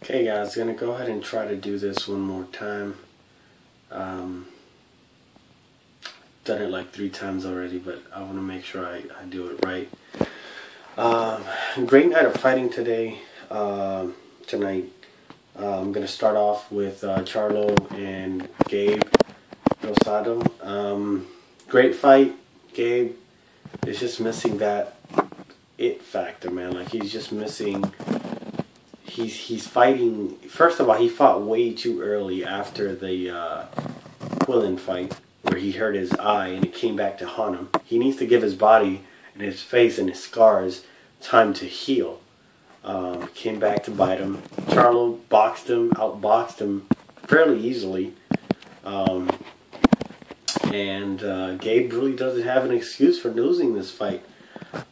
Okay guys, gonna go ahead and try to do this one more time. Done it like 3 times already, but I want to make sure I do it right. Great night of fighting today, tonight. I'm gonna start off with Charlo and Gabe Rosado. Great fight. Gabe is just missing that it factor, man. Like he's just missing. He's fighting. First of all, he fought way too early after the Quillin fight, where he hurt his eye and it came back to haunt him. He needs to give his body and his face and his scars time to heal. Came back to bite him. Charlo boxed him, outboxed him fairly easily. Gabe really doesn't have an excuse for losing this fight.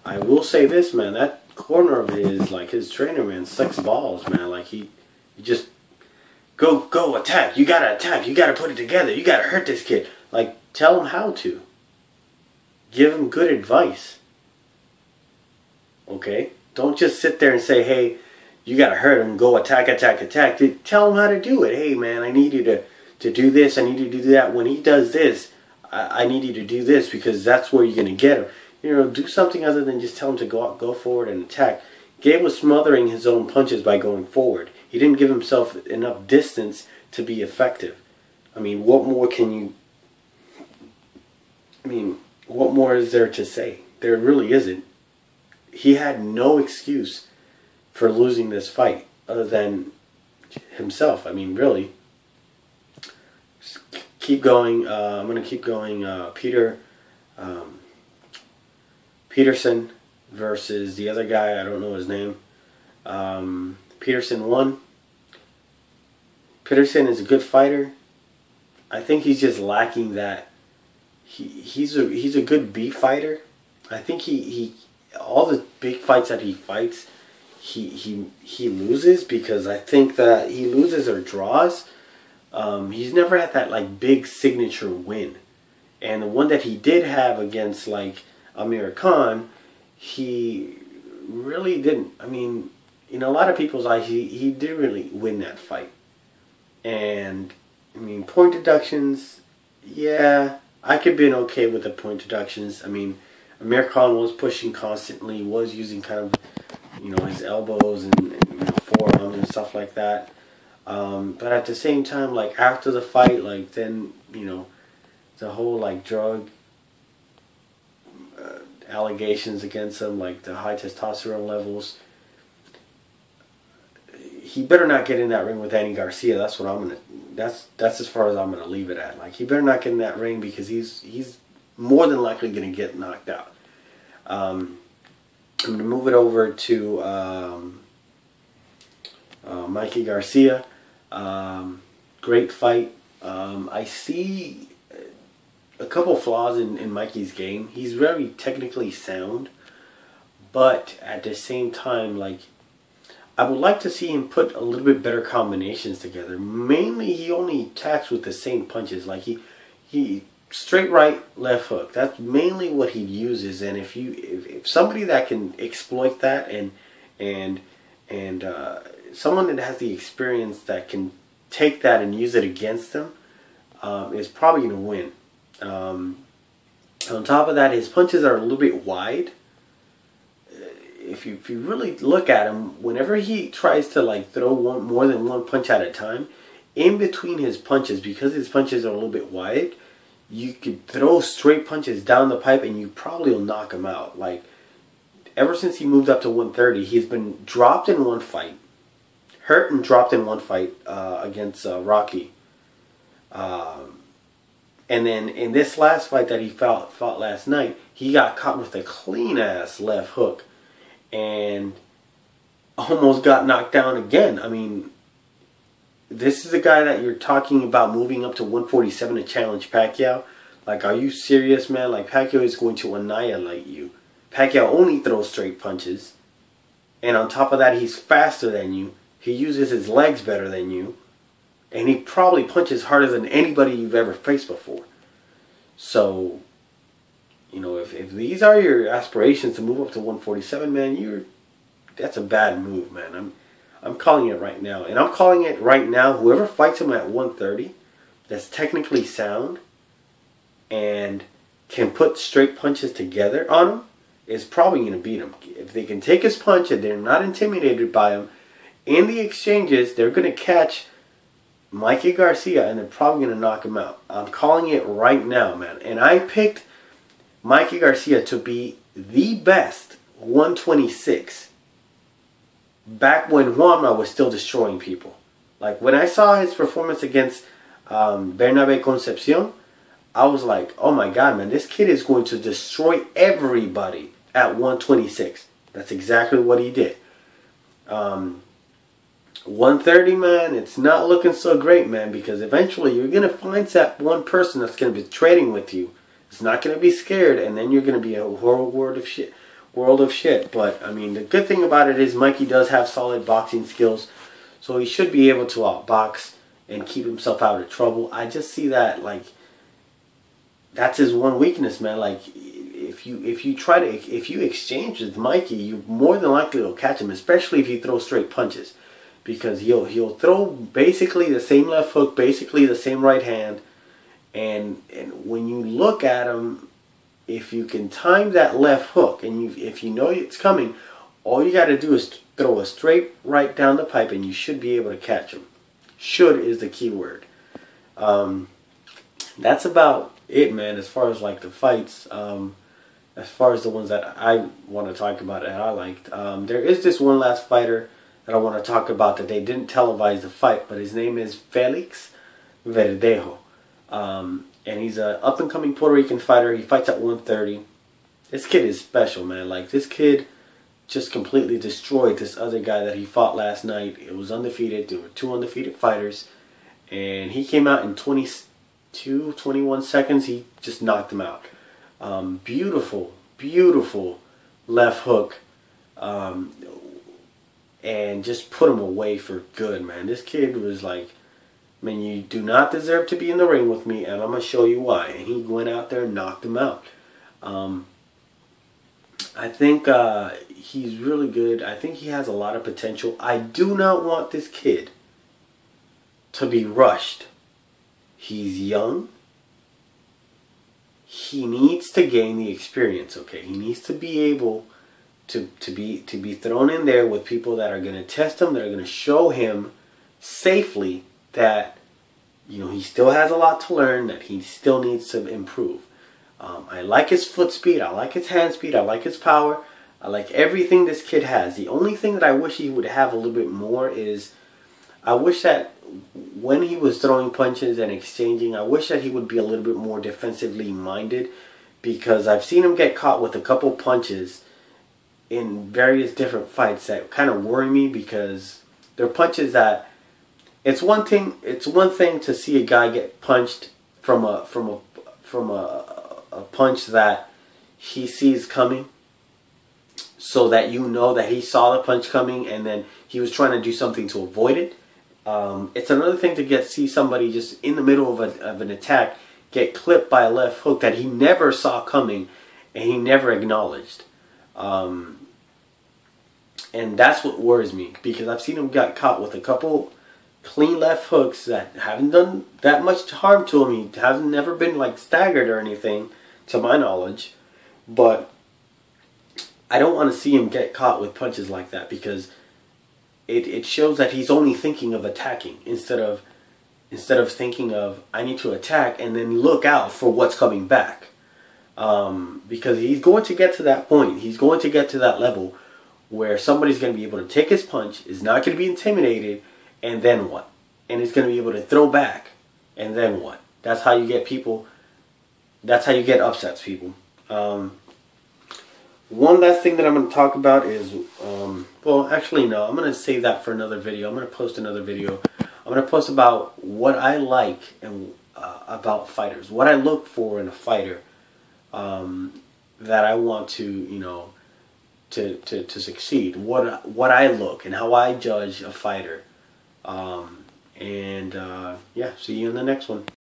I will say this, man. That corner of his, like his trainer, man, sucks balls, man. Like he just go attack. You gotta attack. You gotta put it together. You gotta hurt this kid. Like tell him how to. Give him good advice. Okay? Don't just sit there and say, hey, you gotta hurt him. Go attack, attack, attack. Tell him how to do it. Hey, man, I need you to do this. I need you to do that. When he does this, I need you to do this because that's where you're gonna get him. You know, do something other than just tell him to go forward and attack. Gabe was smothering his own punches by going forward. He didn't give himself enough distance to be effective. I mean, what more can you... I mean, what more is there to say? There really isn't. He had no excuse for losing this fight other than himself. I mean, really. Just keep going. I'm going to keep going. Peterson versus the other guy. I don't know his name. Peterson won. Peterson is a good fighter. I think he's just lacking that. He's a good beef fighter. I think he all the big fights that he fights, he loses because I think that he loses or draws. He's never had that like big signature win, and the one that he did have against like Amir Khan, he really didn't. I mean, in a lot of people's eyes, he didn't really win that fight. And I mean, point deductions, yeah, I could have been okay with the point deductions. I mean, Amir Khan was pushing constantly, was using kind of, you know, his elbows and you know, forearms and stuff like that. But at the same time, like after the fight, like then, you know, the whole like drug allegations against him, like the high testosterone levels. He better not get in that ring with Andy Garcia. That's what I'm gonna. That's as far as I'm gonna leave it at. Like he better not get in that ring because he's more than likely gonna get knocked out. I'm gonna move it over to Mikey Garcia. Great fight. I see a couple flaws in Mikey's game. He's very technically sound, but at the same time, like I would like to see him put a little bit better combinations together. Mainly, he only attacks with the same punches. Like he straight right, left hook. That's mainly what he uses. And if somebody that can exploit that and someone that has the experience that can take that and use it against him is probably going to win. On top of that, his punches are a little bit wide. If you really look at him, whenever he tries to like throw more than one punch at a time, in between his punches, because his punches are a little bit wide, you could throw straight punches down the pipe and you probably will knock him out. Like ever since he moved up to 130, he's been dropped in one fight, hurt and dropped in one fight against Rocky. And then in this last fight that he fought last night, he got caught with a clean ass left hook and almost got knocked down again. I mean, this is a guy that you're talking about moving up to 147 to challenge Pacquiao. Like, are you serious, man? Like, Pacquiao is going to annihilate you. Pacquiao only throws straight punches. And on top of that, he's faster than you. He uses his legs better than you. And he probably punches harder than anybody you've ever faced before. So, you know, if these are your aspirations to move up to 147, man, that's a bad move, man. I'm calling it right now. And I'm calling it right now, whoever fights him at 130, that's technically sound and can put straight punches together on him, is probably going to beat him. If they can take his punch and they're not intimidated by him, in the exchanges, they're going to catch Mikey Garcia and they're probably going to knock him out. I'm calling it right now, man. And I picked Mikey Garcia to be the best 126 back when Juanma was still destroying people. Like when I saw his performance against Bernabe Concepcion, I was like, oh my God, man, this kid is going to destroy everybody at 126. That's exactly what he did. 130, man, it's not looking so great, man, because eventually you're going to find that one person that's going to be trading with you. It's not going to be scared, and then you're going to be a whole world of shit. But, I mean, the good thing about it is Mikey does have solid boxing skills, so he should be able to outbox and keep himself out of trouble. I just see that, like, that's his one weakness, man. Like, if you exchange with Mikey, you more than likely will catch him, especially if you throw straight punches, because he'll throw basically the same left hook, basically the same right hand, and when you look at him, if you can time that left hook and if you know it's coming, all you got to do is throw a straight right down the pipe, and you should be able to catch him. Should is the key word. That's about it, man, as far as like the fights. As far as the ones that I want to talk about and I liked, there is this one last fighter that I want to talk about that they didn't televise the fight, but his name is Felix Verdejo, and he's an up and coming Puerto Rican fighter. He fights at 130. This kid is special, man. Like, this kid just completely destroyed this other guy that he fought last night. It was undefeated. There were 2 undefeated fighters, and he came out in 21 seconds. He just knocked him out. Beautiful, beautiful left hook, and just put him away for good, man. This kid was like, man, you do not deserve to be in the ring with me, and I'm going to show you why. And he went out there and knocked him out. I think he's really good. I think he has a lot of potential. I do not want this kid to be rushed. He's young. He needs to gain the experience, okay? He needs to be able to be thrown in there with people that are going to test him, that are going to show him safely that, you know, he still has a lot to learn, that he still needs to improve. I like his foot speed. I like his hand speed. I like his power. I like everything this kid has. The only thing that I wish he would have a little bit more is, I wish that when he was throwing punches and exchanging, I wish that he would be a little bit more defensively minded, because I've seen him get caught with a couple punches in various different fights that kind of worry me, because they're punches that, it's one thing to see a guy get punched from a punch that he sees coming, so that you know that he saw the punch coming and then he was trying to do something to avoid it. It's another thing to see somebody just in the middle of an attack get clipped by a left hook that he never saw coming and he never acknowledged. And that's what worries me, because I've seen him get caught with a couple clean left hooks that haven't done that much harm to him. He hasn't never been like staggered or anything, to my knowledge. But I don't want to see him get caught with punches like that, because it shows that he's only thinking of attacking instead of thinking of, I need to attack and then look out for what's coming back. Because he's going to get to that point. He's going to get to that level where somebody's going to be able to take his punch, is not going to be intimidated, and then what? And he's going to be able to throw back, and then what? That's how you get people, that's how you get upsets, people. One last thing that I'm going to talk about is, well, actually, no, I'm going to save that for another video. I'm going to post another video. I'm going to post about what I like and about fighters, what I look for in a fighter, that I want to, you know, to succeed. What I look and how I judge a fighter. Yeah, see you in the next one.